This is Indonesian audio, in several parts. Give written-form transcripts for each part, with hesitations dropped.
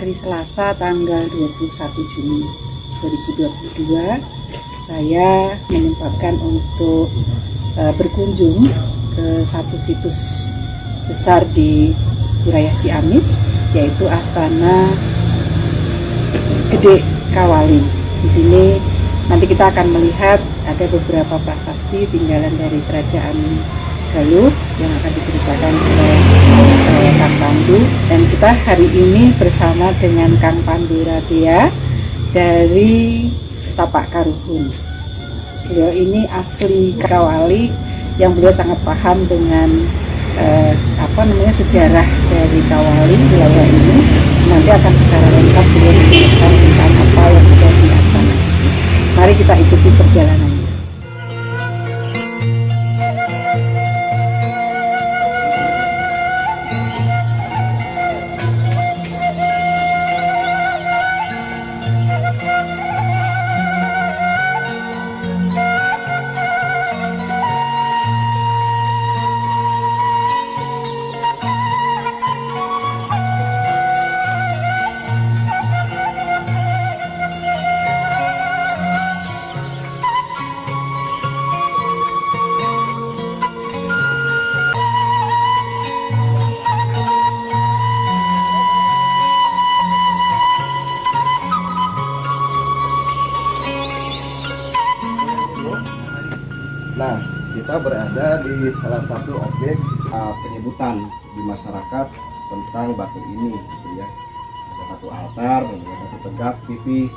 hari Selasa tanggal 21 Juni 2022 saya menyempatkan untuk berkunjung ke satu situs besar di wilayah Ciamis, yaitu Astana Gede Kawali. Di sini nanti kita akan melihat ada beberapa prasasti tinggalan dari Kerajaan Galuh yang akan diceritakan oleh Kang Pandu, dan kita hari ini bersama dengan Kang Pandu Radea dari Tapak Karuhun. Beliau ini asli Kawali yang beliau sangat paham dengan sejarah dari Kawali wilayah ini. Nanti akan secara lengkap beliau menjelaskan tentang apa yang ada di Astana. Mari kita ikuti perjalanannya. Nah, kita berada di salah satu objek penyebutan di masyarakat tentang batu ini, gitu ya. Ada batu altar dan ada batu tegak pipi.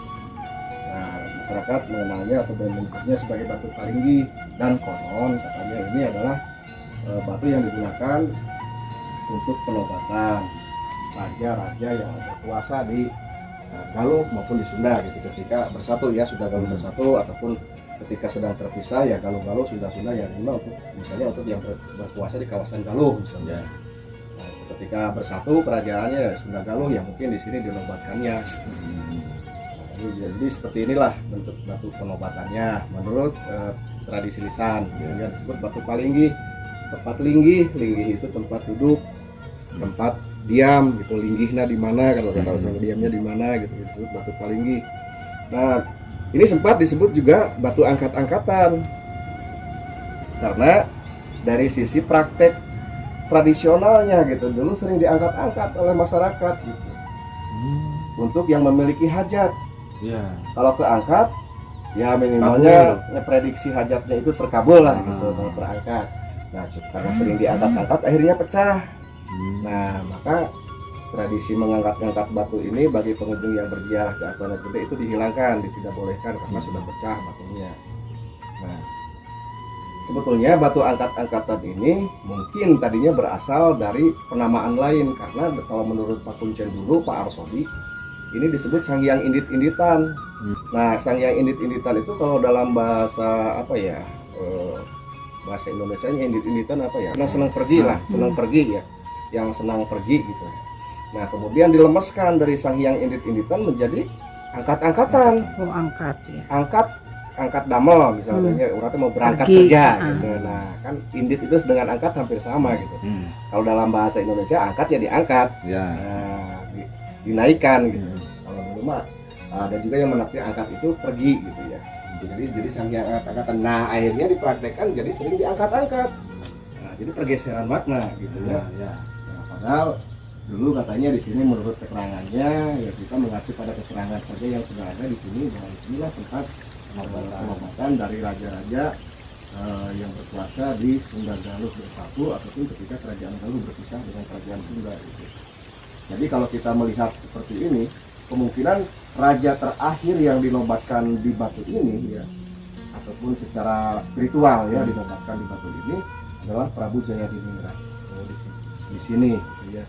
Nah, masyarakat mengenalnya atau menyebutnya sebagai batu Palinggi, dan konon katanya ini adalah batu yang digunakan untuk penobatan raja-raja yang berkuasa di Galuh maupun di Sunda, gitu. Ketika bersatu ya, sudah Galuh bersatu, ataupun ketika sedang terpisah ya Galuh-Galuh Sunda-Sunda yang lima untuk misalnya untuk yang berkuasa di kawasan Galuh misalnya. Nah, ketika bersatu kerajaannya ya Sunda Galuh, yang mungkin di sini dinobatkannya. Nah, jadi seperti inilah bentuk batu penobatannya menurut tradisi lisan, yang disebut batu Palinggi. Tempat linggi itu tempat duduk, tempat diam gitu. Linggihnya di mana, kalau nggak tahu sama diamnya di mana gitu, disebut batu Palinggi. Nah, ini sempat disebut juga batu angkat-angkatan karena dari sisi praktek tradisionalnya gitu, dulu sering diangkat-angkat oleh masyarakat gitu. Untuk yang memiliki hajat. Kalau keangkat ya minimalnya prediksi hajatnya itu terkabul lah gitu kalau terangkat. Nah, karena sering diangkat-angkat akhirnya pecah. Nah, maka tradisi mengangkat-angkat batu ini bagi pengunjung yang berziarah ke Astana Gede itu dihilangkan, tidak bolehkan karena sudah pecah batunya. Nah, sebetulnya batu angkat-angkatan ini mungkin tadinya berasal dari penamaan lain, karena kalau menurut Pak Kuncen dulu, Pak Arsodi, ini disebut Sanghyang Indit-Inditan. Nah, Sanghyang Indit-Inditan itu kalau dalam bahasa bahasa Indonesianya Indit-Inditan senang pergi lah, senang pergi ya, yang senang pergi gitu. Nah, kemudian dilemeskan dari Sanghyang Indit-Inditan menjadi angkat-angkatan. Oh, angkat ya. Angkat damel misalnya, orangnya mau berangkat kerja gitu. Nah, kan indit itu dengan angkat hampir sama gitu. Kalau dalam bahasa Indonesia angkat ya diangkat. Nah, dinaikkan gitu. Kalau dulu mah ada juga yang menafsir angkat itu pergi gitu ya. Jadi Sanghyang angkat-angkatan. Nah, akhirnya dipraktekkan jadi sering diangkat-angkat. Nah, jadi pergeseran makna gitu ya. Nah, padahal dulu katanya di sini menurut keterangannya ya kita mengacu pada keterangan saja yang sudah ada di sini, bahwa inilah tempat penobatan dari raja-raja yang berkuasa di Sunda Galuh bersatu, ataupun ketika kerajaan Galuh berpisah dengan kerajaan Sunda gitu. Jadi kalau kita melihat seperti ini, kemungkinan raja terakhir yang dinobatkan di batu ini ya, ataupun secara spiritual ya dinobatkan di batu ini adalah Prabu Jayadiningrat. Di sini ya,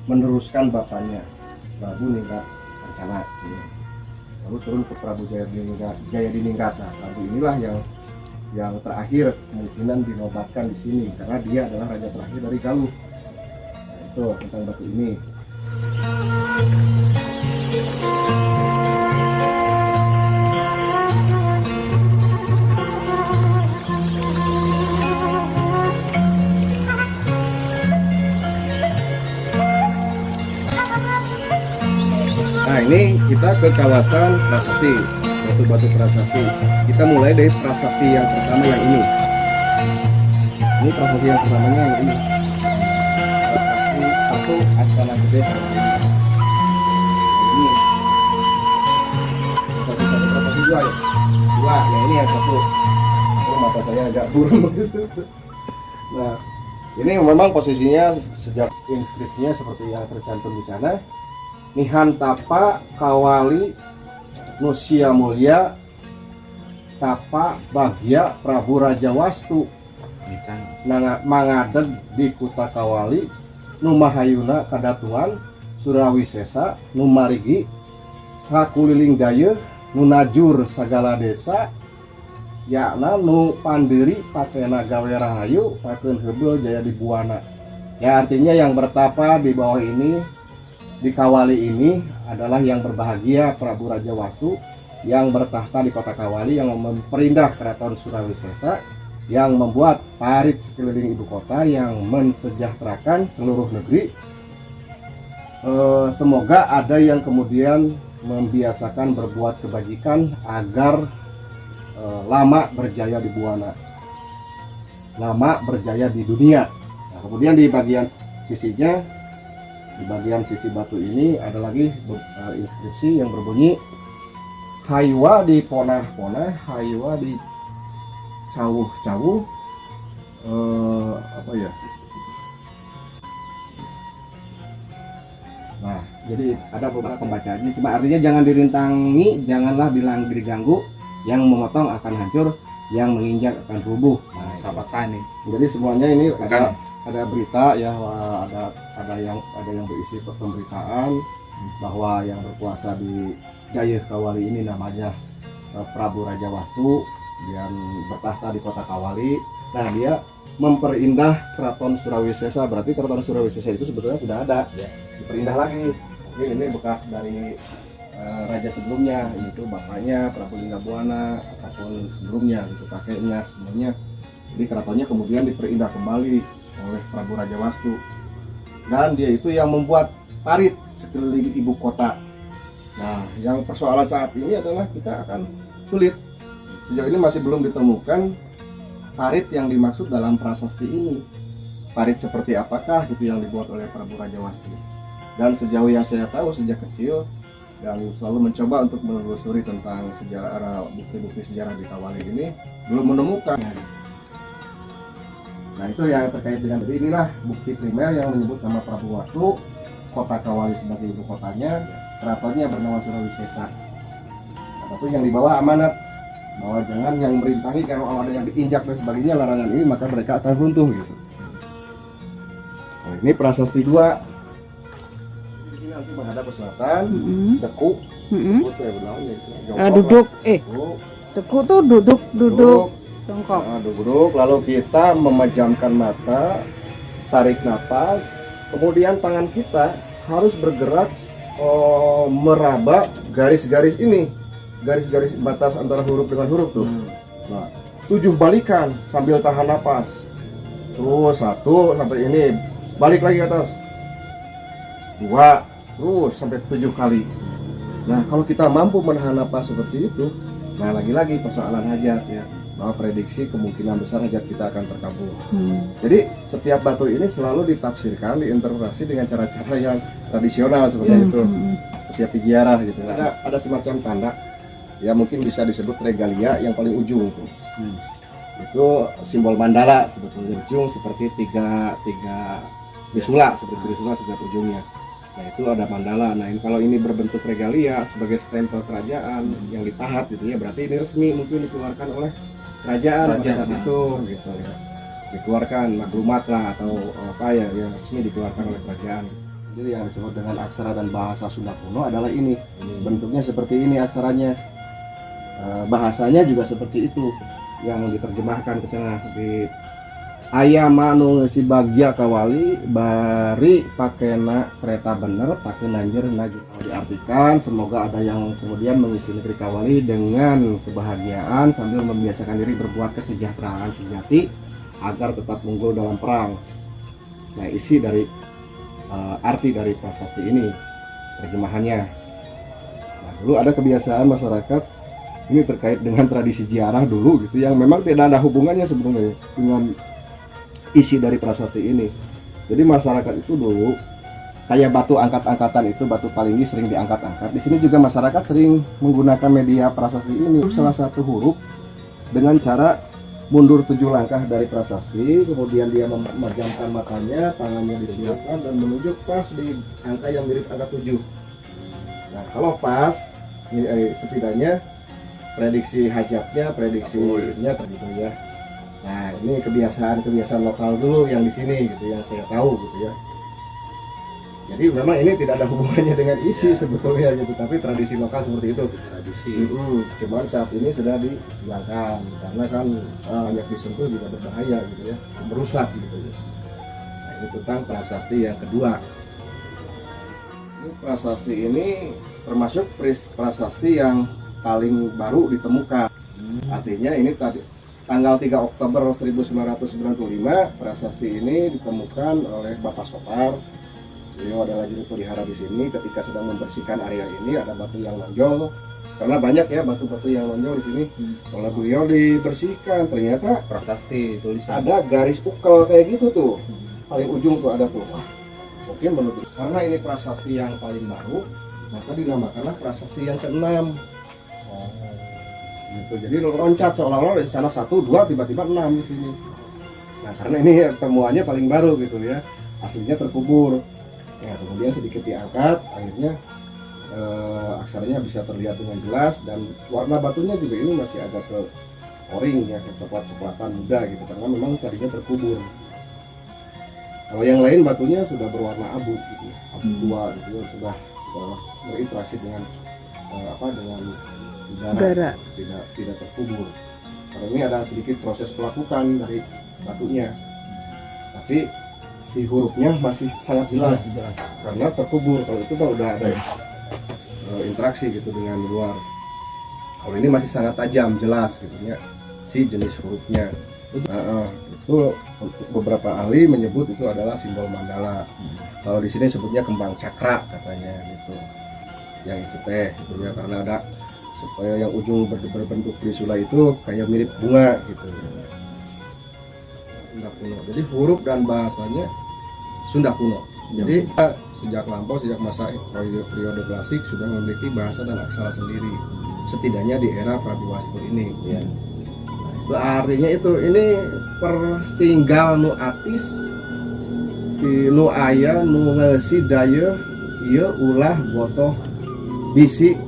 meneruskan bapaknya Prabu Ningrat Kencana ya. Lalu turun ke Prabu Jayadiningrat. Nah, Prabu inilah yang terakhir kemungkinan dinobatkan di sini karena dia adalah raja terakhir dari Galuh. Nah, itu tentang batu ini. Nah ini kita ke kawasan prasasti, batu-batu prasasti. Kita mulai dari prasasti yang pertama yang ini. Ini prasasti yang pertamanya yang ini. Prasasti satu Astana Gede. Ini. Prasasti dua ya. Dua, yang ini yang satu. Oh, mata saya agak burung begitu. Nah, ini memang posisinya sejak inskripsinya seperti yang tercantum di sana. Nihantapa Kawali Nusia Mulia Tapa Bagya Prabu Raja Wastu mangadeg di Kuta Kawali Numahayuna Kadatuan Surawi Sesa Numarigi sakuliling daya nunajur sagala desa yakna nu pandiri pakena gawe rahayu pakeun heubeuh jaya di buana. Ya artinya yang bertapa di bawah ini di Kawali ini adalah yang berbahagia Prabu Raja Wastu yang bertahta di kota Kawali yang memperindah keraton Surawi Sesa yang membuat parit sekeliling ibu kota yang mensejahterakan seluruh negeri. Semoga ada yang kemudian membiasakan berbuat kebajikan agar lama berjaya di buana, lama berjaya di dunia. Nah, kemudian di bagian sisinya, di bagian sisi batu ini ada lagi inskripsi yang berbunyi Haywa di ponah-ponah, Haywa di cawuh-cawuh, apa ya? Nah, jadi ada beberapa pembacaannya. Cuma artinya jangan dirintangi, janganlah bilang diganggu. Yang memotong akan hancur, yang menginjak akan rubuh. Nah, Sabatan nih. jadi semuanya ini Bukan. ada berita ya, ada yang berisi pemberitaan bahwa yang berkuasa di Jaya Kawali ini namanya Prabu Raja Wastu yang bertahta di kota Kawali. Nah, dia memperindah keraton Surawi Sesa. Berarti keraton Surawi Sesa itu sebetulnya sudah ada, Ya. diperindah lagi. Ini bekas dari raja sebelumnya, itu bapaknya Prabu Linggabuana ataupun sebelumnya, itu kakeknya, semuanya. Jadi keratonnya kemudian diperindah kembali oleh Prabu Raja Wastu, dan dia itu yang membuat parit sekeliling ibu kota. Nah, yang persoalan saat ini adalah kita akan sulit, sejauh ini masih belum ditemukan parit yang dimaksud dalam prasasti ini. Parit seperti apakah gitu yang dibuat oleh Prabu Raja Wastu. Dan sejauh yang saya tahu sejak kecil dan selalu mencoba untuk menelusuri tentang sejarah, bukti-bukti sejarah di Kawali ini, belum menemukan. Nah, itu yang terkait dengan, jadi inilah bukti primer yang menyebut nama Prabu Wastu, kota Kawali sebagai ibu kotanya, keratonnya bernama Surawi Sesa. Tapi yang dibawa amanat bahwa jangan yang merintangi, kalau ada yang diinjak dan sebagainya larangan ini, maka mereka akan runtuh gitu. Nah, ini prasasti 2. Di sini nanti menghadap ke selatan, Deku. Deku tuh ya benangnya, Duduk, Deku. Deku tuh duduk, jongkok. Nah, duduk, lalu kita memejamkan mata, tarik nafas, kemudian tangan kita harus bergerak meraba garis-garis ini, garis-garis batas antara huruf dengan huruf tuh. Nah, 7 balikan sambil tahan nafas. Terus 1 sampai ini, balik lagi ke atas. 2, terus sampai 7 kali. Nah, kalau kita mampu menahan nafas seperti itu, nah lagi-lagi persoalan hajat ya, bahwa prediksi kemungkinan besar hajat kita akan terkabul. Jadi setiap batu ini selalu ditafsirkan, diinterpretasi dengan cara-cara yang tradisional seperti itu. Setiap ziarah gitu. Ada semacam tanda, ya mungkin bisa disebut regalia yang paling ujung tuh. Itu simbol mandala sebetulnya, ujung seperti tiga trisula, seperti trisula setiap ujungnya. Nah, itu ada mandala. Nah, kalau ini berbentuk regalia sebagai stempel kerajaan yang dipahat gitu ya, berarti ini resmi mungkin dikeluarkan oleh kerajaan pada saat itu gitu ya. Dikeluarkan maklumat lah atau apa ya, yang resmi dikeluarkan oleh kerajaan. Jadi yang disebut dengan aksara dan bahasa Sunda kuno adalah ini. Bentuknya seperti ini aksaranya. Bahasanya juga seperti itu yang diterjemahkan ke sana di Ayamanu si bagya Kawali bari pakena kereta bener pakai nanjir lagi. Diartikan semoga ada yang kemudian mengisi negeri Kawali dengan kebahagiaan sambil membiasakan diri berbuat kesejahteraan sejati agar tetap unggul dalam perang. Nah, isi dari arti dari prasasti ini terjemahannya. Dulu ada kebiasaan masyarakat ini terkait dengan tradisi ziarah dulu gitu yang memang tidak ada hubungannya sebenarnya dengan isi dari prasasti ini. Jadi masyarakat itu dulu kayak batu angkat-angkatan itu, batu palinggi sering diangkat-angkat. Di sini juga masyarakat sering menggunakan media prasasti ini. Salah satu huruf dengan cara mundur 7 langkah dari prasasti, kemudian dia memejamkan matanya, tangannya disiapkan dan menunjuk pas di angka yang mirip angka 7. Nah, kalau pas, ini setidaknya prediksi hajatnya, prediksinya tergitu ya. Nah, ini kebiasaan lokal dulu yang di sini gitu, yang saya tahu gitu ya. Jadi memang ini tidak ada hubungannya dengan isi sebetulnya gitu, tapi tradisi lokal seperti itu. Tradisi. Cuman saat ini sudah dihilangkan karena kan banyak disentuh juga berbahaya gitu ya, merusak gitu ya. Nah, ini tentang prasasti yang kedua. Ini prasasti ini termasuk prasasti yang paling baru ditemukan. Artinya ini tadi tanggal 3 Oktober 1995 prasasti ini ditemukan oleh Bapak Sopar. Beliau adalah juru pelihara di sini. Ketika sedang membersihkan area ini ada batu yang nonjol karena banyak ya batu-batu yang nonjol di sini. Kalau beliau dibersihkan ternyata Prasasti tulisan. ada garis ukel kayak gitu tuh, paling ujung tuh ada tuh. Wah, mungkin menurut karena ini prasasti yang paling baru maka dinamakanlah prasasti yang ke-6. Gitu. Jadi loncat seolah-olah di sana 1, 2 tiba-tiba 6 di sini. Nah karena ini temuannya paling baru gitu ya, aslinya terkubur. Ya, kemudian sedikit diangkat, akhirnya aksaranya bisa terlihat dengan jelas dan warna batunya juga ini masih agak ke oring ya, ke coklat-coklatan muda gitu karena memang tadinya terkubur. Kalau yang lain batunya sudah berwarna abu gitu, abu tua gitu ya, sudah berinteraksi dengan dengan udara, tidak terkubur. Karena ini ada sedikit proses pelapukan dari batunya, tapi si hurufnya masih sangat jelas karena terkubur. Kalau itu kan udah ada interaksi gitu dengan luar. Kalau ini masih sangat tajam, jelas gitu ya si jenis hurufnya. Itu beberapa ahli menyebut itu adalah simbol mandala. Kalau di sini sebutnya kembang cakra katanya gitu. Yang itu teh gitu ya, karena ada supaya yang ujung berbentuk trisula itu kayak mirip bunga gitu. Sunda kuno. Jadi huruf dan bahasanya Sunda kuno. Jadi sejak masa periode klasik sudah memiliki bahasa dan aksara sendiri. Setidaknya di era Prabiwastu ini. Ya. Itu artinya ini pertinggal nu atis di nu aya nu ngeusi daya ieu ulah botoh bisi.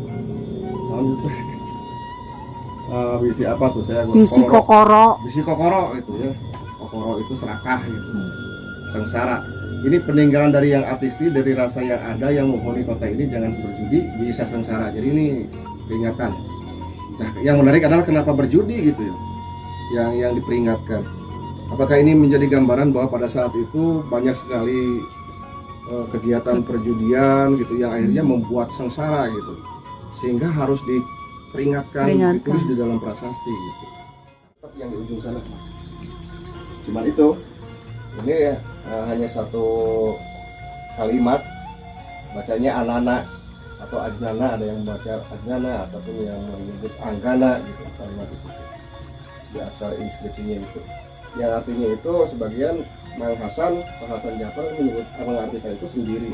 Bisi apa tuh saya? Bisi kokoro. Bisi kokoro gitu ya. Kokoro itu serakah gitu. Sengsara. Ini peninggalan dari yang artistik, dari rasa yang ada yang menghuni kota ini jangan berjudi bisa sengsara. Jadi ini peringatan. Nah, yang menarik adalah kenapa berjudi gitu ya. Yang diperingatkan. Apakah ini menjadi gambaran bahwa pada saat itu banyak sekali kegiatan perjudian gitu yang akhirnya membuat sengsara gitu. Sehingga harus diperingatkan, ditulis di dalam prasasti gitu. Yang di ujung sana. Cuman itu ini hanya satu kalimat, bacanya anana atau ajnana, ada yang membaca ajnana ataupun yang menyebut anggana gitu kalimat itu di aksara inskripsinya itu, yang artinya itu sebagian Mang Hasan, Pak Hasan Jafar menyebut mengartikan itu sendiri.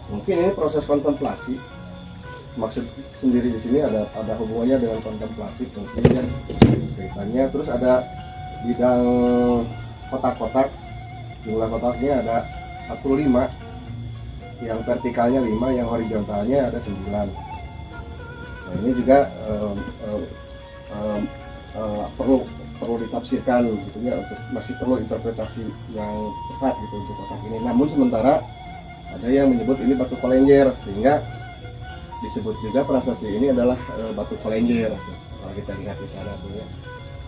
Mungkin ini proses kontemplasi. Maksud sendiri di sini ada hubungannya dengan kontemplatif mungkin ya kaitannya. Terus ada bidang kotak-kotak, jumlah kotaknya ada 45, yang vertikalnya 5, yang horizontalnya ada 9. Nah ini juga perlu ditafsirkan gitu ya, masih perlu interpretasi yang tepat gitu untuk kotak ini. Namun sementara ada yang menyebut ini batu kolenjer, sehingga disebut juga prasasti ini adalah batu kolenjer kalau kita lihat di sana tuh ya.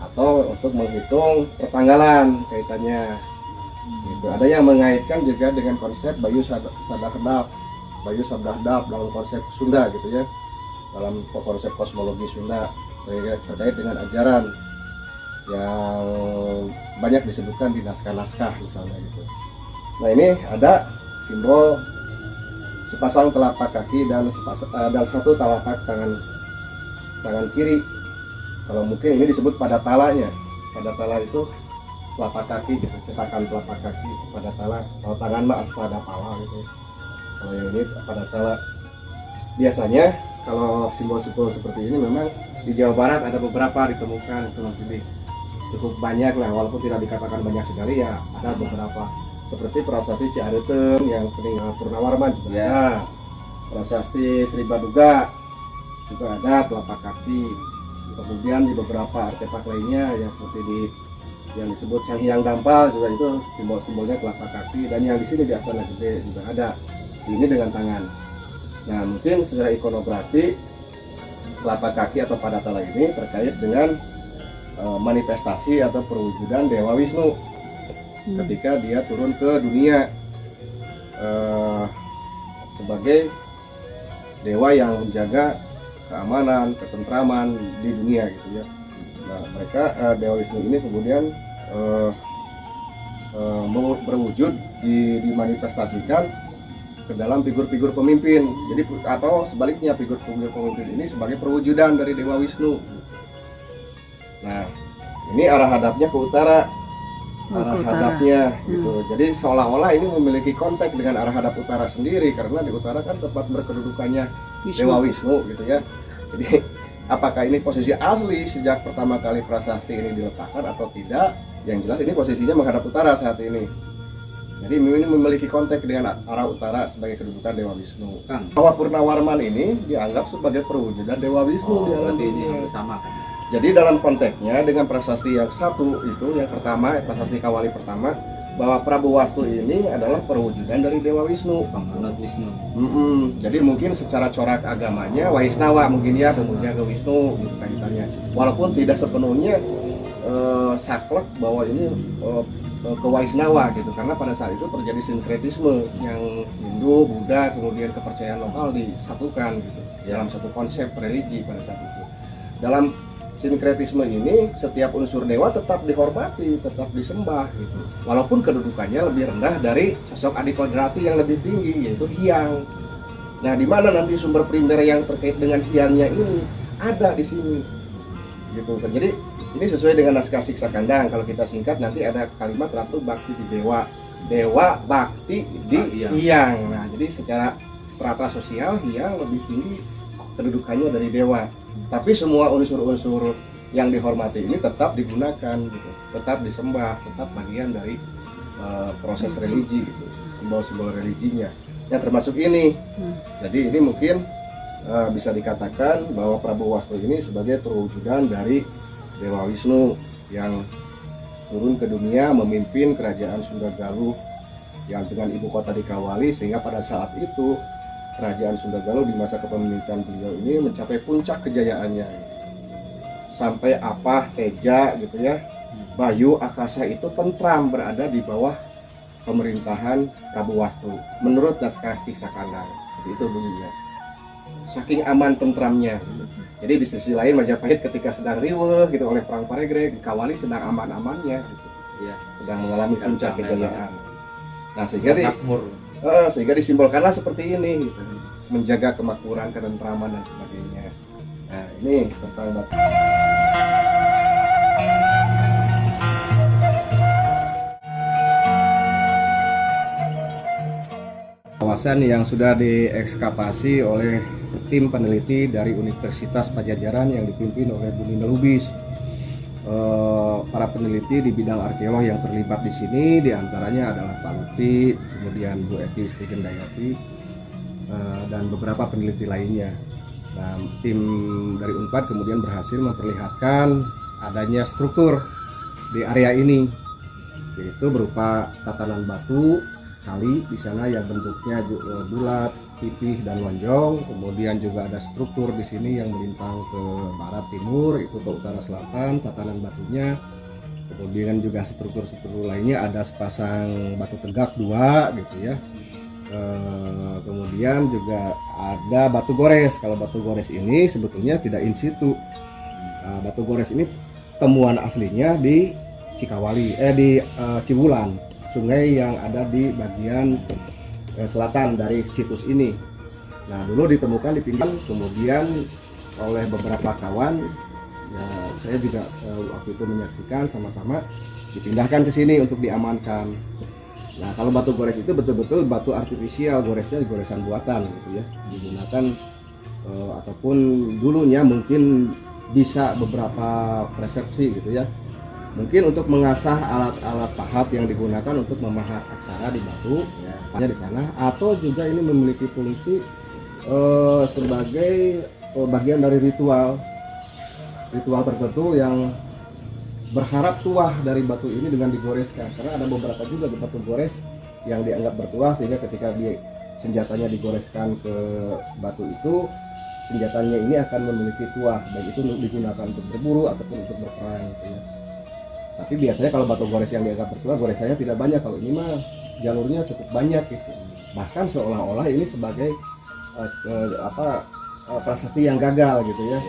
Atau untuk menghitung pertanggalan kaitannya gitu. Ada yang mengaitkan juga dengan konsep Bayu Sadakdap, Bayu Sabdahdap dalam konsep Sunda gitu ya, dalam konsep kosmologi Sunda terkait dengan ajaran yang banyak disebutkan di naskah-naskah misalnya gitu. Nah ini ada simbol sepasang telapak kaki dan satu telapak tangan kiri. Kalau mungkin ini disebut pada talanya. Pada tala itu telapak kaki, gitu. Cetakan telapak kaki pada tala. Kalau tangan mah pada pala gitu. Kalau yang ini pada tala. Biasanya kalau simbol-simbol seperti ini memang di Jawa Barat ada beberapa ditemukan, itu masih cukup banyak lah, walaupun tidak dikatakan banyak sekali ya, ada beberapa. Seperti prasasti Ciadeuteng yang peninggalan Purnawarman juga ada. Prasasti Sri Baduga juga ada telapak kaki. Kemudian di beberapa artefak lainnya yang seperti yang disebut Sang Hyang Dampal juga itu simbol-simbolnya telapak kaki, dan yang di sini di Astana Gede juga ada. Ini dengan tangan. Nah, mungkin secara ikonografi telapak kaki atau padatala ini terkait dengan manifestasi atau perwujudan Dewa Wisnu ketika dia turun ke dunia sebagai dewa yang menjaga keamanan, ketentraman di dunia gitu ya. Nah, mereka Dewa Wisnu ini kemudian berwujud dimanifestasikan ke dalam figur-figur pemimpin. Jadi atau sebaliknya figur-figur pemimpin ini sebagai perwujudan dari Dewa Wisnu. Nah, ini arah hadapnya ke utara. Arah hadapnya gitu. Jadi seolah-olah ini memiliki konteks dengan arah hadap utara sendiri, karena di utara kan tempat berkedudukannya Dewa Wisnu gitu ya. Jadi apakah ini posisi asli sejak pertama kali prasasti ini diletakkan atau tidak? Yang jelas ini posisinya menghadap utara saat ini. Jadi ini memiliki konteks dengan arah utara sebagai kedudukan Dewa Wisnu. Bahwa Purnawarman ini dianggap sebagai perwujudan Dewa Wisnu. Berarti ini sama kan? Jadi dalam konteksnya dengan prasasti yang satu itu, yang pertama, prasasti Kawali pertama, bahwa Prabu Wastu ini adalah perwujudan dari Dewa Wisnu. Penghangat Wisnu. Jadi mungkin secara corak agamanya Waisnawa mungkin ya, pemuja ke Wisnu gitu kaitannya. Walaupun tidak sepenuhnya saklek bahwa ini ke Waisnawa gitu, karena pada saat itu terjadi sinkretisme yang Hindu, Buddha, kemudian kepercayaan lokal disatukan gitu dalam satu konsep religi pada saat itu. Dalam sinkretisme ini setiap unsur dewa tetap dihormati, tetap disembah gitu. Walaupun kedudukannya lebih rendah dari sosok adikodrati yang lebih tinggi, yaitu Hyang. Nah, di mana nanti sumber primer yang terkait dengan Hyangnya ini ada di sini. Gitu. Jadi ini sesuai dengan naskah Siksa Kandang. Kalau kita singkat nanti ada kalimat Ratu Bakti di Dewa, Dewa Bakti di Hyang. Nah, jadi secara strata sosial Hyang lebih tinggi kedudukannya dari dewa. Tapi semua unsur-unsur yang dihormati ini tetap digunakan gitu, tetap disembah, tetap bagian dari proses religi gitu, simbol-simbol religinya. Yang termasuk ini. Jadi ini mungkin bisa dikatakan bahwa Prabu Wastu ini sebagai perwujudan dari Dewa Wisnu yang turun ke dunia memimpin kerajaan Sunda Galuh yang dengan ibu kota di Kawali, sehingga pada saat itu kerajaan Sunda Galuh di masa kepemimpinan beliau ini mencapai puncak kejayaannya. Sampai Apah, Teja gitu ya, Bayu, Akasa itu tentram berada di bawah pemerintahan Prabu Wastu. Menurut naskah Siksa Kandang, itu dulunya. Saking aman tentramnya. Jadi di sisi lain Majapahit ketika sedang riweuh gitu oleh perang Paregreg, Kawali sedang aman-amannya gitu. Ya, sedang mengalami puncak kejayaan. Nah, sehingga disimbolkanlah seperti ini gitu. Menjaga kemakmuran, ketentraman dan sebagainya. Nah, ini tentang batu. Kawasan yang sudah diekskavasi oleh tim peneliti dari Universitas Pajajaran yang dipimpin oleh Bu Nina Lubis. Para peneliti di bidang arkeolog yang terlibat di sini diantaranya adalah Pak Lutfi, kemudian Bu Eti Stigendayati, dan beberapa peneliti lainnya. Nah, tim dari Unpad kemudian berhasil memperlihatkan adanya struktur di area ini, yaitu berupa tatanan batu kali di sana yang bentuknya bulat, pipih dan lonjong. Kemudian juga ada struktur di sini yang melintang ke barat timur, itu ke utara selatan tatanan batunya. Kemudian juga struktur-struktur lainnya ada sepasang batu tegak dua gitu ya. Kemudian juga ada batu gores. Kalau batu gores ini sebetulnya tidak in situ. Batu gores ini temuan aslinya di Cikawali, di Cibulan, sungai yang ada di bagian selatan dari situs ini. Nah, dulu ditemukan di pinggiran, kemudian oleh beberapa kawan, ya, saya juga waktu itu menyaksikan sama-sama dipindahkan ke sini untuk diamankan. Nah, kalau batu gores itu betul-betul batu artifisial, goresnya goresan buatan gitu ya, digunakan ataupun dulunya mungkin bisa beberapa persepsi gitu ya. Mungkin untuk mengasah alat-alat pahat yang digunakan untuk memahat aksara di batu ya, di sana, atau juga ini memiliki fungsi sebagai bagian dari ritual tertentu yang berharap tuah dari batu ini dengan digoreskan, karena ada beberapa juga batu gores yang dianggap bertuah, sehingga ketika senjatanya digoreskan ke batu itu, senjatanya ini akan memiliki tuah, baik itu digunakan untuk berburu ataupun untuk berperang gitu ya. Tapi biasanya kalau batu gores yang dianggap bertuah, goresannya tidak banyak. Kalau ini mah jalurnya cukup banyak gitu, bahkan seolah-olah ini sebagai prasasti yang gagal gitu ya.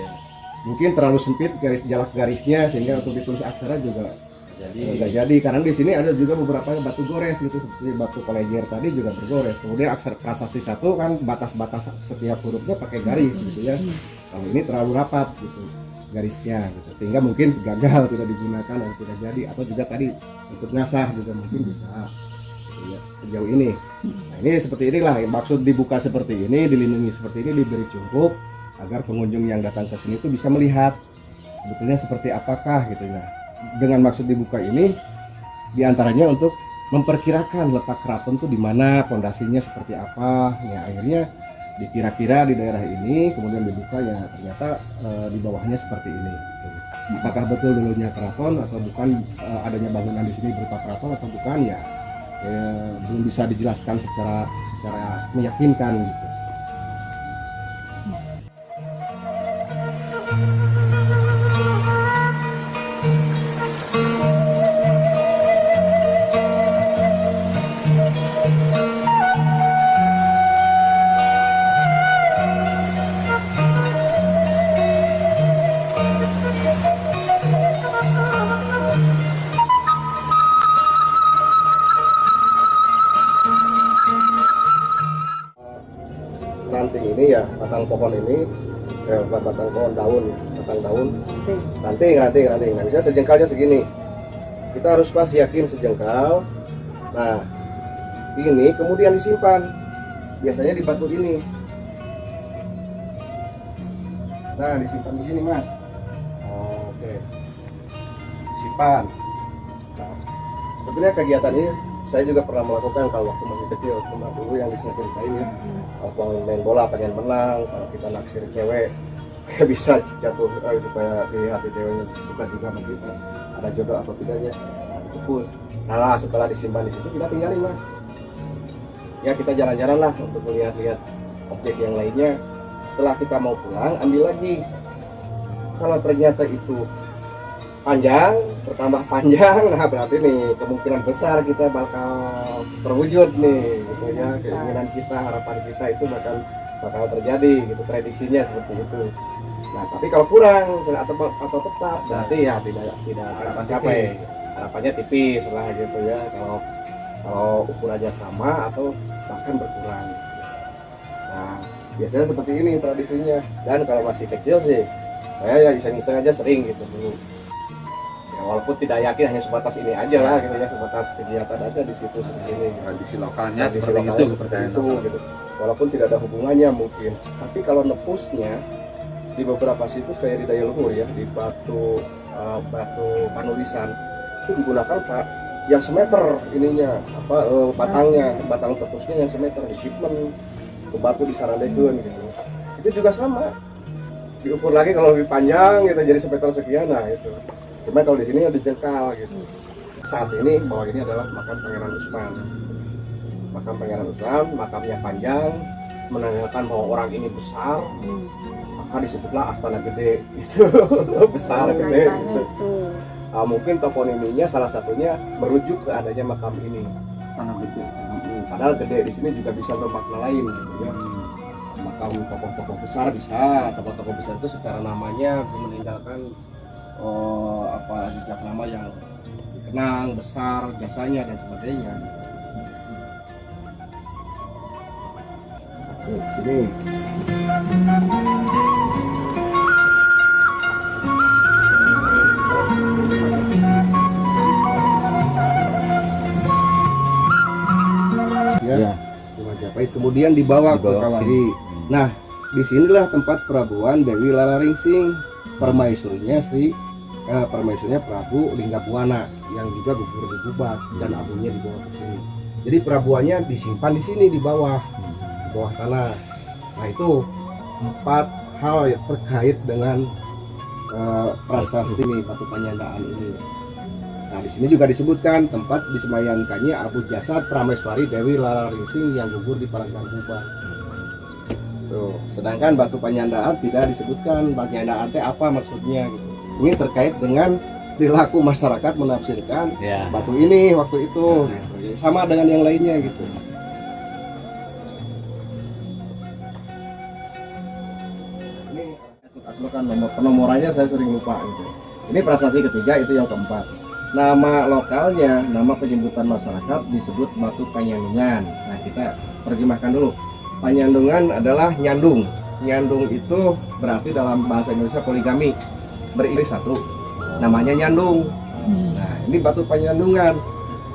Mungkin terlalu sempit jalak garisnya, sehingga untuk ditulis aksara juga nggak jadi. Karena di sini ada juga beberapa batu gores gitu, seperti batu kolejir tadi juga bergores. Kemudian aksara prasasti satu kan batas-batas setiap hurufnya pakai garis gitu ya. Kalau ini terlalu rapat gitu garisnya gitu, sehingga mungkin gagal, tidak digunakan atau tidak jadi. Atau juga tadi untuk ngasah juga mungkin bisa gitu ya, sejauh ini. Nah, ini seperti inilah maksud dibuka seperti ini, dilindungi seperti ini, diberi cukup agar pengunjung yang datang ke sini itu bisa melihat sebetulnya seperti apakah gitu ya. Dengan maksud dibuka ini diantaranya untuk memperkirakan letak keraton itu di mana, pondasinya seperti apa. Ya akhirnya dikira-kira di daerah ini, kemudian dibuka, ya ternyata di bawahnya seperti ini. Apakah betul dulunya keraton atau bukan, adanya bangunan di sini berupa keraton atau bukan, ya belum bisa dijelaskan secara meyakinkan gitu. Ranting ini ya, batang pohon ini, bukan batang pohon, batang daun, ranting. Nah, misalnya sejengkalnya segini, kita harus pas yakin sejengkal. Nah, ini kemudian disimpan, biasanya di batu ini. Nah, disimpan begini mas. Oke, disimpan. Nah, sebetulnya kegiatan ini saya juga pernah melakukan kalau waktu masih kecil. Dulu yang bisa ceritain ya, kalau main bola pengen menang, kalau kita naksir cewek supaya bisa jatuh, supaya si hati ceweknya suka juga sama kita, ada jodoh atau tidaknya, cepus. Nah, setelah disimpan di situ kita tinggalin mas. Ya kita jalan-jalan lah untuk melihat-lihat objek yang lainnya. Setelah kita mau pulang, ambil lagi. Kalau ternyata itu panjang, bertambah panjang, nah berarti nih kemungkinan besar kita bakal terwujud nih gitu ya, keinginan kita, harapan kita itu bakal terjadi gitu, prediksinya seperti itu. Nah tapi kalau kurang atau tetap, berarti ya tidak akan tercapai, harapannya tipis lah gitu ya, kalau ukurannya sama atau bahkan berkurang. Nah biasanya seperti ini tradisinya. Dan kalau masih kecil sih saya ya iseng-iseng aja sering gitu dulu. Walaupun tidak yakin, hanya sebatas ini aja lah gitu ya, sebatas kegiatan aja di situ sini. Tradisi lokalnya seperti itu gitu. Walaupun tidak ada hubungannya mungkin, tapi kalau nepusnya di beberapa situs kayak di Daya Luhur ya, di batu panulisan itu digunakan pak yang semeter ininya batangnya, batang tepusnya yang semeter, di shipment ke batu di Sarandekeun gitu. Itu juga sama, diukur lagi kalau lebih panjang gitu jadi semeter sekian. Nah itu cuma kalau di sini ada jengkal gitu. Saat ini bahwa ini adalah makam Pangeran Usman. Makam Pangeran Usman, makamnya panjang, menandakan bahwa orang ini besar, maka disebutlah Astana Gede. Itu besar gede gitu. Mungkin toponiminya salah satunya merujuk ke adanya makam ini. Astana Gede. Padahal gede di sini juga bisa bermakna lain gitu ya. Makam tokoh-tokoh besar bisa, tokoh-tokoh besar itu secara namanya meninggalkan jejak nama yang dikenang, besar, jasanya dan sebagainya. Sini. Ya, Ya. di Majapahit. Kemudian dibawa ke Dibawa Kawali. Nah, disinilah tempat perabuan Dewi Lalaringsing, permaisurnya Prabu Linggabuana yang juga gugur di Gubat dan abunya dibawa ke sini. Jadi perabuannya disimpan di sini di bawah tanah. Nah, itu 4 hal yang terkait dengan prasasti ini, batu penyandaan ini. Nah, di sini juga disebutkan tempat disemayamkannya abu jasad Prameswari Dewi Lalaringsing yang gugur di Palanggang Gubat. Tuh, sedangkan batu penyandaan tidak disebutkan. Penyandaan teh apa maksudnya gitu. Ini terkait dengan perilaku masyarakat menafsirkan Ya. batu ini waktu itu sama dengan yang lainnya gitu. Ini kan nomor penomorannya saya sering lupa gitu. Ini prasasti ketiga, itu yang keempat. Nama lokalnya, nama penyebutan masyarakat disebut batu Panyandungan. Nah, kita terjemahkan dulu. Panyandungan adalah nyandung. Nyandung itu berarti dalam bahasa Indonesia poligami, beristri satu. Namanya nyandung. Nah, ini batu Panyandungan.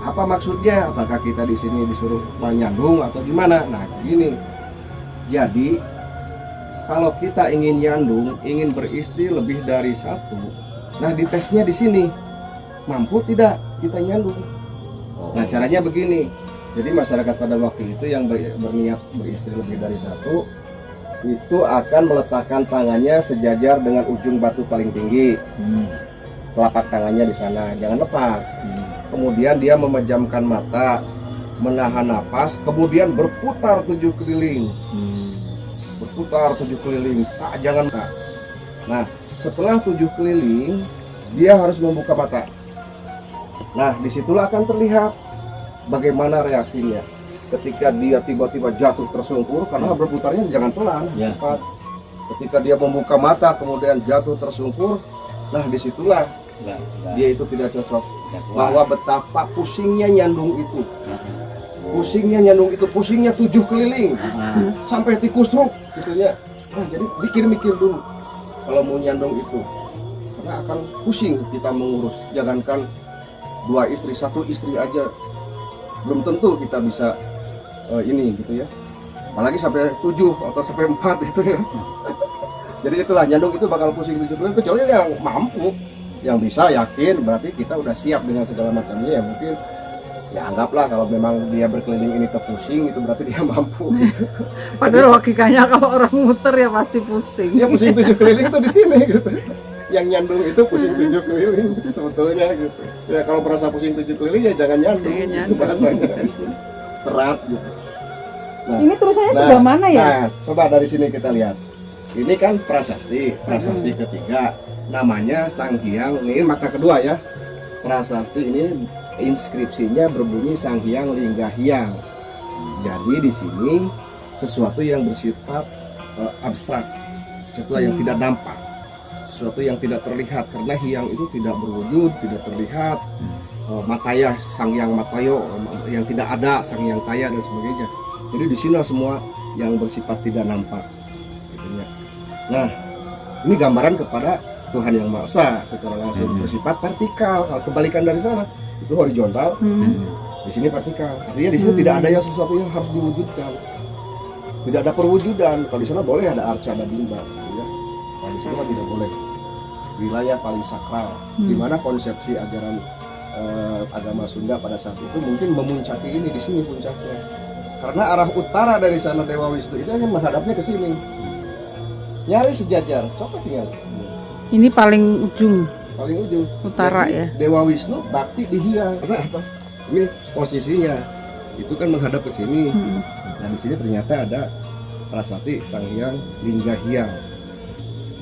Apa maksudnya? Apakah kita di sini disuruh menyandung atau gimana? Nah, gini. Jadi, kalau kita ingin nyandung, ingin beristri lebih dari satu, nah ditesnya di sini. Mampu tidak kita nyandung? Nah, caranya begini. Jadi masyarakat pada waktu itu yang berniat beristri lebih dari satu, itu akan meletakkan tangannya sejajar dengan ujung batu paling tinggi. Telapak tangannya di sana, jangan lepas. Kemudian dia memejamkan mata, menahan napas, kemudian berputar 7 keliling. Berputar 7 keliling, jangan tak. Nah, setelah 7 keliling, dia harus membuka mata. Nah, disitulah akan terlihat bagaimana reaksinya ketika dia tiba-tiba jatuh tersungkur, karena berputarnya jangan pelan, cepat. Ketika dia membuka mata kemudian jatuh tersungkur, nah disitulah dia itu tidak cocok. Bahwa betapa pusingnya nyandung itu, pusingnya 7 keliling sampai tikus truk gitunya. Nah, jadi mikir-mikir dulu kalau mau nyandung itu, karena akan pusing kita mengurus. Jangankan 2 istri, 1 istri aja belum tentu kita bisa ini gitu ya, apalagi sampai 7 atau sampai 4 itu ya. Jadi itulah, nyandung itu bakal pusing 7 keliling, kecuali yang mampu, yang bisa yakin, berarti kita udah siap dengan segala macamnya. Ya mungkin ya anggaplah kalau memang dia berkeliling ini terpusing, itu berarti dia mampu gitu. Padahal logikanya kalau orang muter ya pasti pusing. Ya pusing 7 keliling itu di sini gitu. Yang nyandung itu pusing 7 keliling sebetulnya gitu. Ya kalau merasa pusing 7 keliling ya jangan nyandung, itu bahasanya. Berat gitu. Nah, Ini terusannya sebelah mana ya? Nah, coba dari sini kita lihat. Ini kan prasasti ketiga. Namanya Sang Hyang. Ini makna kedua ya. Prasasti ini inskripsinya berbunyi Sang Hyang Lingga Hyang. Jadi di sini sesuatu yang bersifat abstrak, sesuatu yang tidak nampak, sesuatu yang tidak terlihat, karena Hyang itu tidak berwujud, tidak terlihat. Mataya, Sang Hyang Matayo, yang tidak ada, Sang Hyang Taya dan sebagainya. Jadi di sini semua yang bersifat tidak nampak. Gitu ya. Nah, ini gambaran kepada Tuhan Yang Maha Esa secara langsung, bersifat vertikal. Kalau kebalikan dari sana itu horizontal, di sini vertikal. Artinya di sini tidak ada yang sesuatu yang harus diwujudkan. Tidak ada perwujudan. Kalau di sana boleh ada arca dan bimba, gitu ya. Kalau di sini kan tidak boleh. Wilayah paling sakral, di mana konsepsi ajaran agama Sunda pada saat itu mungkin memuncaki ini, di sini puncaknya. Karena arah utara dari sana Dewa Wisnu itu akan menghadapnya ke sini. Nyari sejajar, coba tinggal. Ini paling ujung utara. Jadi, ya. Dewa Wisnu bakti di Hyang. Karena apa? Ini posisinya itu kan menghadap ke sini. Nah, di sini ternyata ada prasasti Sang Hyang Lingga Hyang.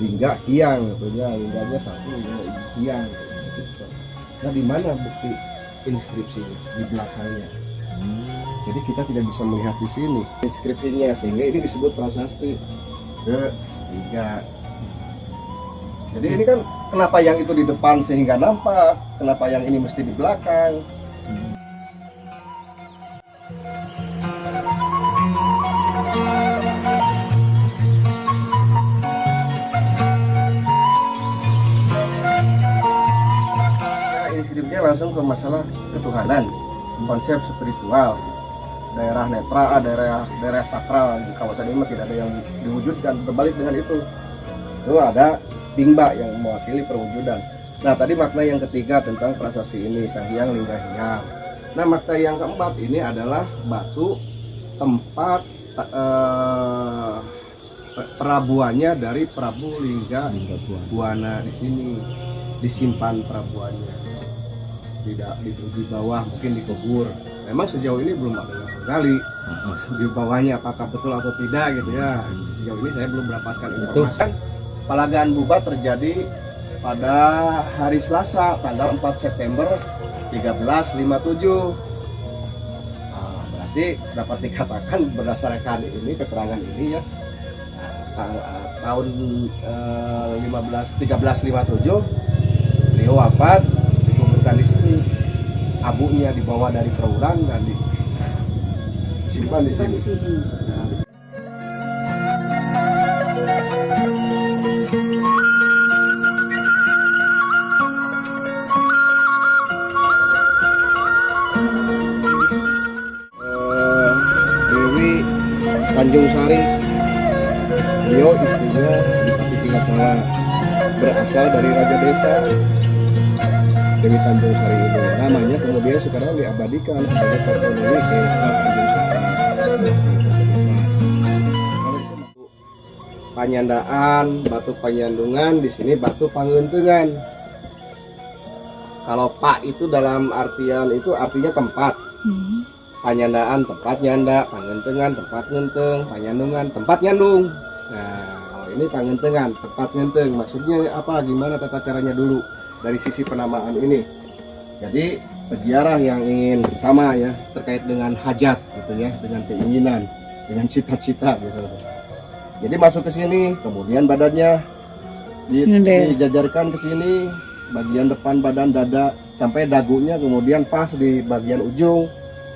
Lingga Hyang, tentunya lingganya satu, Hyang. Nah, di mana bukti inskripsinya? Di belakangnya. Jadi kita tidak bisa melihat di sini inskripsinya, sehingga ini disebut prasasti ketiga. Jadi ini kan kenapa yang itu di depan sehingga nampak, kenapa yang ini mesti di belakang? langsung ke masalah ketuhanan, konsep spiritual, daerah netra, daerah sakral di kawasan ini tidak ada yang diwujudkan. Berbalik dengan itu ada Bingba yang mewakili perwujudan. Nah tadi makna yang ketiga tentang prasasti ini Sang Hyang Lingga Hyang. Nah makna yang keempat ini adalah batu tempat perabuannya dari Prabu Lingga Buana. Di sini disimpan perabuannya, tidak di bawah, mungkin dikubur. Memang sejauh ini belum ada yang menggali di bawahnya apakah betul atau tidak gitu ya. Sejauh ini saya belum mendapatkan informasi. Palagaan Buba terjadi pada hari Selasa tanggal 4 September 1357. Berarti dapat dikatakan berdasarkan ini keterangan ini ya, tahun 1357 beliau wafat, dikuburkan di sini. Abunya dibawa dari Trowulan dan disimpan di sini. Dewi Tanjung Sari, beliau istrinya Bupati Singacala, berasal dari Raja Desa Dewi Tanjung Sari itu. Namanya kemudian sekarang diabadikan sebagai Patronuwi Desa Tanjung Sari. Panyandaan, batu panyandungan, di sini batu pangentengan. Kalau pak itu dalam artian itu artinya tempat. Panyandaan tempat nyanda, pangentengan tempat ngenteng, panyandungan tempat nyandung. Nah, kalau ini pangentengan tempat ngenteng, maksudnya apa? Gimana tata caranya dulu dari sisi penamaan ini? Jadi peziarah yang ingin sama ya terkait dengan hajat gitu ya, dengan keinginan, dengan cita-cita gitu. Jadi masuk ke sini, kemudian badannya dijajarkan ke sini, bagian depan badan, dada sampai dagunya, kemudian pas di bagian ujung.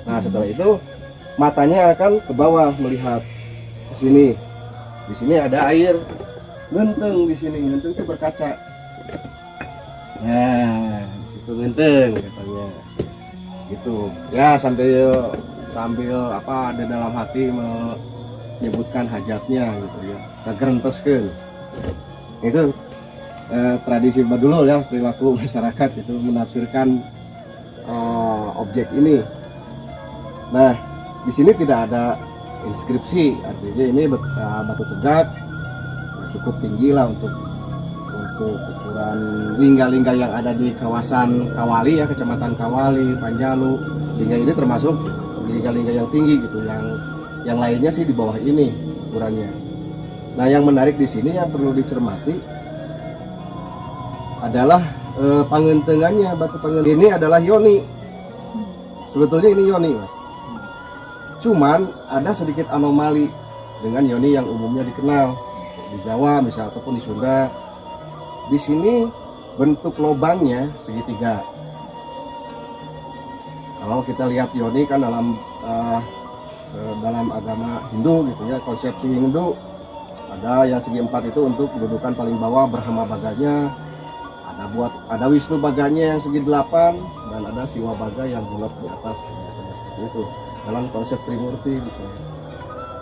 Nah setelah itu matanya akan ke bawah melihat ke sini. Di sini ada air ngenteng, di sini ngenteng itu berkaca. Nah di situ ngenteng katanya. Gitu. Ya sambil apa ada dalam hati menyebutkan hajatnya gitu ya. Kagerenteskeun. Itu tradisi dulu ya, perilaku masyarakat itu menafsirkan objek ini. Nah, di sini tidak ada inskripsi, artinya ini batu tegak cukup tinggi lah untuk ukuran lingga-lingga yang ada di kawasan Kawali ya, Kecamatan Kawali, Panjalu. Lingga ini termasuk lingga-lingga yang tinggi gitu, yang lainnya sih di bawah ini ukurannya. Nah, yang menarik di sini yang perlu dicermati adalah pangentengannya, batu pangentengan ini adalah yoni. Sebetulnya ini yoni, Mas. Cuman ada sedikit anomali dengan yoni yang umumnya dikenal di Jawa misal ataupun di Sunda. Di sini bentuk lobangnya segitiga. Kalau kita lihat yoni kan dalam agama Hindu gitu ya, konsepsi Hindu ada yang segi empat itu untuk kedudukan paling bawah Brahma baganya, ada Wisnu baganya yang segi 8 dan ada Siwa baga yang bulat di atas, biasanya seperti itu dalam konsep Trimurti misalnya.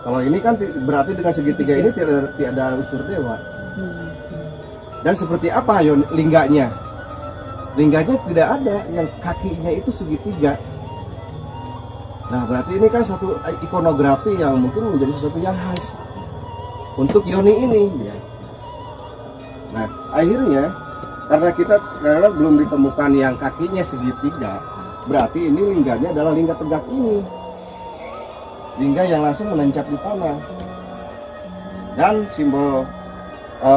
Kalau ini kan berarti dengan segitiga ini tidak ada unsur dewa. Dan seperti apa lingganya? Lingganya tidak ada, yang kakinya itu segitiga. Nah berarti ini kan satu ikonografi yang mungkin menjadi sesuatu yang khas untuk yoni ini ya. Nah akhirnya karena belum ditemukan yang kakinya segitiga, berarti ini lingganya adalah lingga tegak ini, lingga yang langsung menancap di tanah. Dan simbol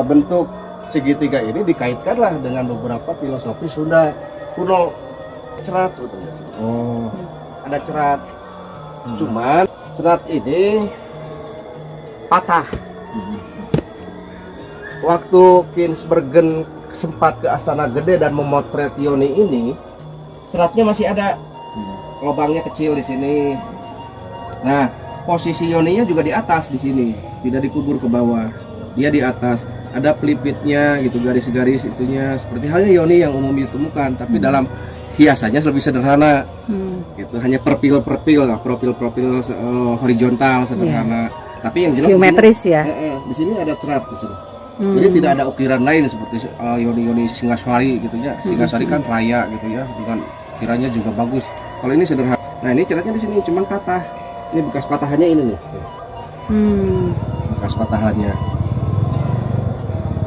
bentuk segitiga ini dikaitkanlah dengan beberapa filosofi Sunda kuno, cerat sebetulnya. Ada cerat, cuman cerat ini patah. Waktu Kinsbergen sempat ke Astana Gede dan memotret yoni ini, ceratnya masih ada, lubangnya kecil di sini. Nah, posisi yoninya juga di atas di sini, tidak dikubur ke bawah, dia di atas. Ada pelipitnya gitu, garis-garis itunya seperti halnya yoni yang umum ditemukan, tapi dalam hiasannya lebih sederhana. Hmm. Gitu, hanya profil horizontal sederhana. Tapi yang jelas Geometris ya. di sini ada cerat di sini. Jadi tidak ada ukiran lain seperti yoni-yoni Singasari gitu ya. Singasari kan raya gitu ya, dengan ukirannya juga bagus. Kalau ini sederhana. Nah, ini ceratnya di sini cuman patah. Ini bekas patahannya ini nih. Bekas patahannya.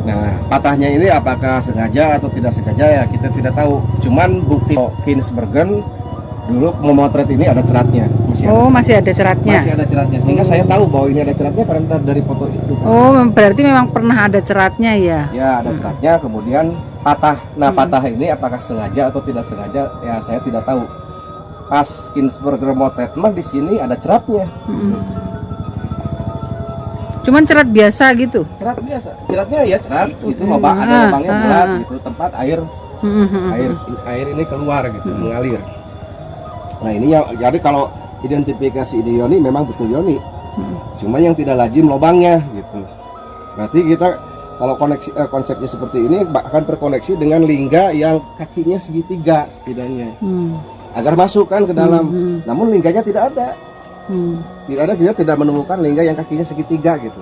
Nah, patahnya ini apakah sengaja atau tidak sengaja ya kita tidak tahu. Cuman bukti Kinsbergen dulu memotret ini ada ceratnya. Masih ada ceratnya. Masih ada ceratnya. Sehingga saya tahu bahwa ini ada ceratnya karena dari foto itu. Oh, berarti memang pernah ada ceratnya ya? Ya, ada ceratnya. Kemudian patah. Nah, patah ini apakah sengaja atau tidak sengaja? Ya, saya tidak tahu. Pas Kinsbergen motret mah di sini ada ceratnya. Cuman cerat biasa gitu. Cerat biasa. Ceratnya ya cerat itu lubang, ada lubangnya bulat gitu, tempat air ini keluar gitu, mengalir. Nah, ini yang jadi kalau identifikasi ini yoni memang betul yoni. Cuma yang tidak lazim lubangnya gitu. Berarti kita kalau konsepnya seperti ini bahkan terkoneksi dengan lingga yang kakinya segitiga setidaknya. Agar masuk kan ke dalam. Namun lingganya tidak ada. Tidak ada, kita tidak menemukan lingga yang kakinya segitiga gitu.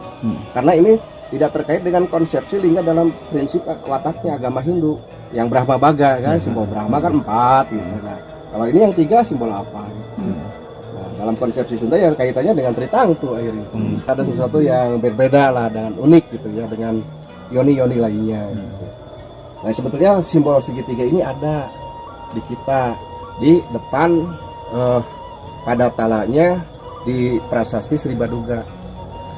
Karena ini tidak terkait dengan konsepsi lingga dalam prinsip wataknya agama Hindu yang Brahma Baga kan, simbol Brahma kan 4 gitu. Nah, kalau ini yang 3 simbol apa gitu. Nah, dalam konsepsi Sunda yang kaitannya dengan Tritangtu akhirnya. Ada sesuatu yang berbeda lah, dengan unik gitu ya, dengan yoni-yoni lainnya gitu. Nah, sebetulnya simbol segitiga ini ada di kita di depan pada talanya di prasasti Sri Baduga.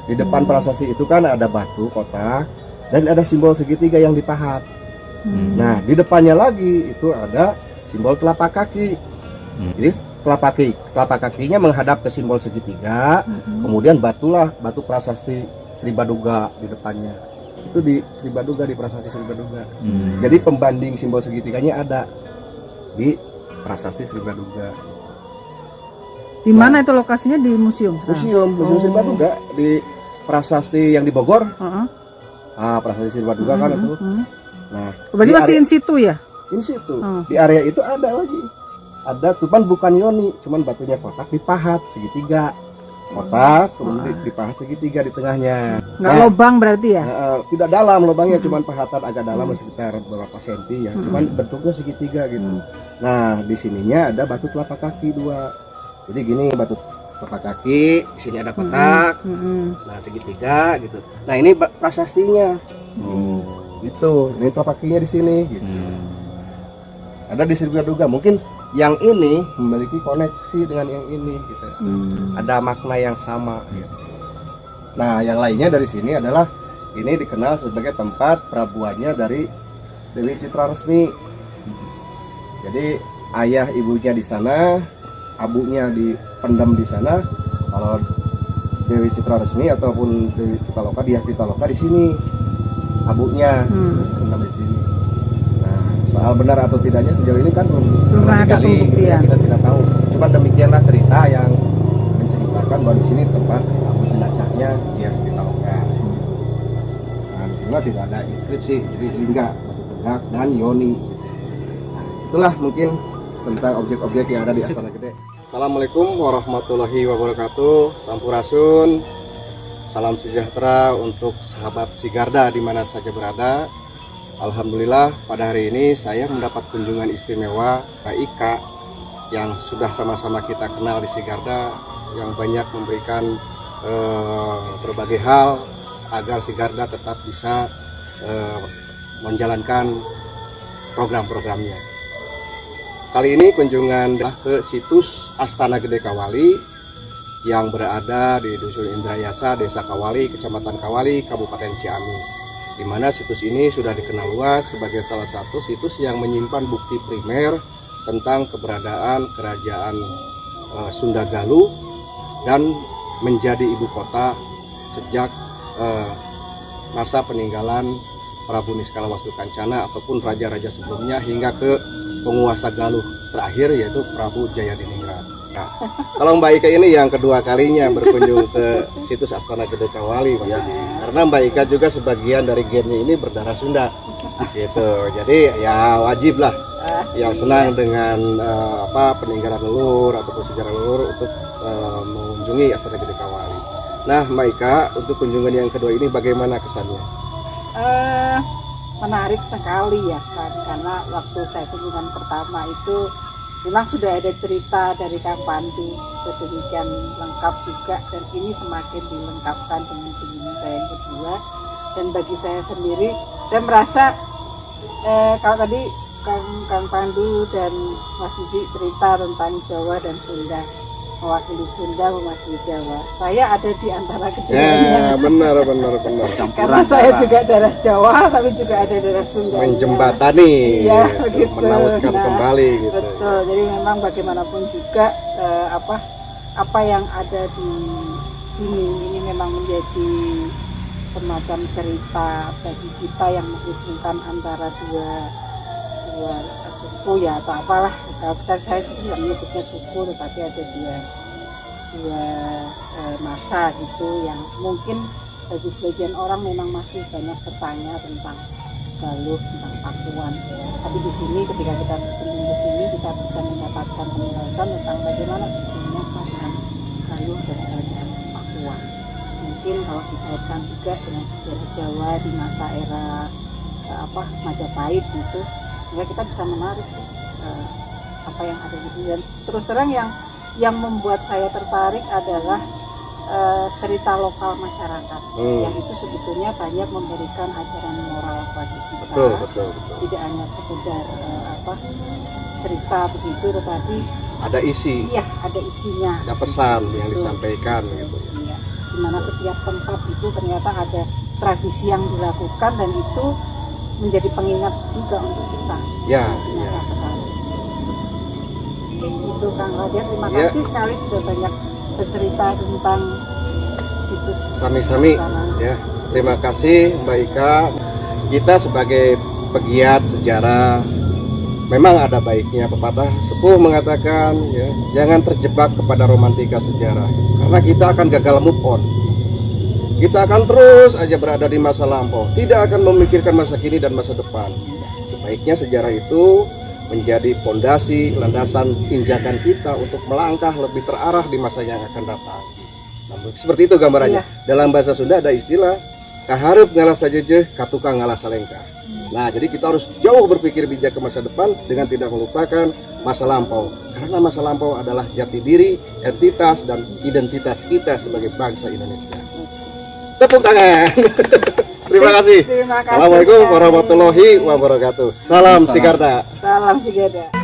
Di depan prasasti itu kan ada batu kotak dan ada simbol segitiga yang dipahat. Nah, di depannya lagi itu ada simbol telapak kaki. Jadi telapak kakinya menghadap ke simbol segitiga. Kemudian batu prasasti Sri Baduga di depannya. Itu di Sri Baduga, di prasasti Sri Baduga. Jadi pembanding simbol segitiganya ada di prasasti Sri Baduga. Di mana itu lokasinya? Di museum? Museum Sri Baduga di prasasti yang di Bogor. Prasasti Sri Baduga kan itu. Nah, berarti masih in situ ya? In situ. Di area itu ada lagi. Ada, cuman bukan yoni, cuman batunya kotak dipahat segitiga. Kotak, kemudian dipahat segitiga di tengahnya. Nggak lubang berarti ya? Tidak dalam lubangnya, cuman pahatan agak dalam sekitar beberapa senti ya. Cuman bentuknya segitiga gitu. Nah, di sininya ada batu telapak kaki 2. Jadi gini, batu telapak kaki, di sini ada petak, nah segitiga gitu. Nah, ini prasastinya, gitu. Ini telapak kakinya di sini, gitu. Ada di Sri Baduga. Mungkin yang ini memiliki koneksi dengan yang ini, gitu. Ada makna yang sama. Gitu. Nah, yang lainnya dari sini adalah ini dikenal sebagai tempat prabuannya dari Dewi Citra Resmi. Jadi ayah ibunya di sana, abunya dipendam di sana. Kalau Dewi Citra Resmi ataupun Dewi Pitaloka, Diah Pitaloka di sini, abunya pendam di sini. Nah, soal benar atau tidaknya sejauh ini kan belum ada pembuktian. Kita tidak tahu. Cuma demikianlah cerita yang menceritakan bahwa di sini tempat abu jenazahnya Diah Pitaloka. Nah, di sini tidak ada inskripsi, jadi lingga, batu tegak dan yoni. Nah, itulah mungkin tentang objek-objek yang ada di Astana Gede. Assalamualaikum warahmatullahi wabarakatuh. Sampurasun. Salam sejahtera untuk sahabat Sigarda di mana saja berada. Alhamdulillah pada hari ini saya mendapat kunjungan istimewa Pak Ika yang sudah sama-sama kita kenal di Sigarda, yang banyak memberikan berbagai hal agar Sigarda tetap bisa menjalankan program-programnya. Kali ini kunjungan ke situs Astana Gede Kawali yang berada di Dusun Indrayasa, Desa Kawali, Kecamatan Kawali, Kabupaten Ciamis. Di mana situs ini sudah dikenal luas sebagai salah satu situs yang menyimpan bukti primer tentang keberadaan Kerajaan Sunda Galuh dan menjadi ibu kota sejak masa peninggalan Prabu Niskala Wastukancana ataupun raja-raja sebelumnya hingga ke penguasa Galuh terakhir yaitu Prabu Jayadiningrat. Nah, kalau Mbak Ika ini yang kedua kalinya berkunjung ke situs Astana Gede Kawali, Mas. Karena Mbak Ika juga sebagian dari gennya ini berdarah Sunda, gitu. Jadi ya wajib lah yang senang dengan peninggalan leluhur ataupun sejarah leluhur untuk mengunjungi Astana Gede Kawali. Nah, Mbak Ika, untuk kunjungan yang kedua ini bagaimana kesannya? Menarik sekali ya kan, karena waktu saya kunjungan pertama itu memang sudah ada cerita dari Kang Pandu sedemikian lengkap juga, dan ini semakin dilengkapkan dengan kunjungan saya yang kedua. Dan bagi saya sendiri, saya merasa kalau tadi Kang Pandu dan Mas Didi cerita tentang Jawa dan Sunda, mewakili Sunda, mewakili Jawa, saya ada di antara keduanya. Ya, benar. Karena saya juga darah Jawa, tapi juga ada darah Sunda. Menjembatani, Iya, gitu, begitu. menautkan kembali gitu. Betul. Jadi memang bagaimanapun juga apa yang ada di sini ini memang menjadi semacam cerita bagi kita yang menghubungkan antara dua suku ya, atau apalah. Kalau saya tidak menyebutnya suku, tetapi ada dua masa gitu yang mungkin bagi sebagian orang memang masih banyak bertanya tentang Galuh, tentang Pakuan. Tapi di sini ketika kita berkunjung ke sini, kita bisa mendapatkan penjelasan tentang bagaimana sebetulnya kerajaan Galuh dan kerajaan Pakuan. Mungkin kalau dikaitkan juga dengan sejarah Jawa di masa era Majapahit gitu, ya kita bisa menarik apa yang ada di sini. Dan terus terang yang membuat saya tertarik adalah cerita lokal masyarakat yang itu sebetulnya banyak memberikan ajaran moral bagi kita. Betul. Tidak hanya sekedar cerita begitu, tetapi Ada isi, iya, ada isinya, ada pesan yang Betul. disampaikan gitu. Iya, di mana setiap tempat itu ternyata ada tradisi yang dilakukan, dan itu menjadi pengingat juga untuk kita. Ya. Biasa sekali. Itu Kang Raden, terima Ya. kasih sekali sudah banyak bercerita tentang situs. Sami-sami ya. Terima kasih Mbak Ika. Kita sebagai pegiat sejarah, memang ada baiknya pepatah sepuh mengatakan ya, jangan terjebak kepada romantika sejarah, karena kita akan gagal move on. Kita akan terus aja berada di masa lampau, tidak akan memikirkan masa kini dan masa depan. Sebaiknya sejarah itu menjadi fondasi, landasan pinjakan kita untuk melangkah lebih terarah di masa yang akan datang. Namun, seperti itu gambarannya. Dalam bahasa Sunda ada istilah kaharep ngalah sajejeh, katukang ngalah salengka. Nah, jadi kita harus jauh berpikir bijak ke masa depan dengan tidak melupakan masa lampau. Karena masa lampau adalah jati diri, entitas, dan identitas kita sebagai bangsa Indonesia. Tepuk tangan. Terima kasih. Terima kasih. Assalamualaikum warahmatullahi wabarakatuh. Salam Sigarda. Salam Sigada.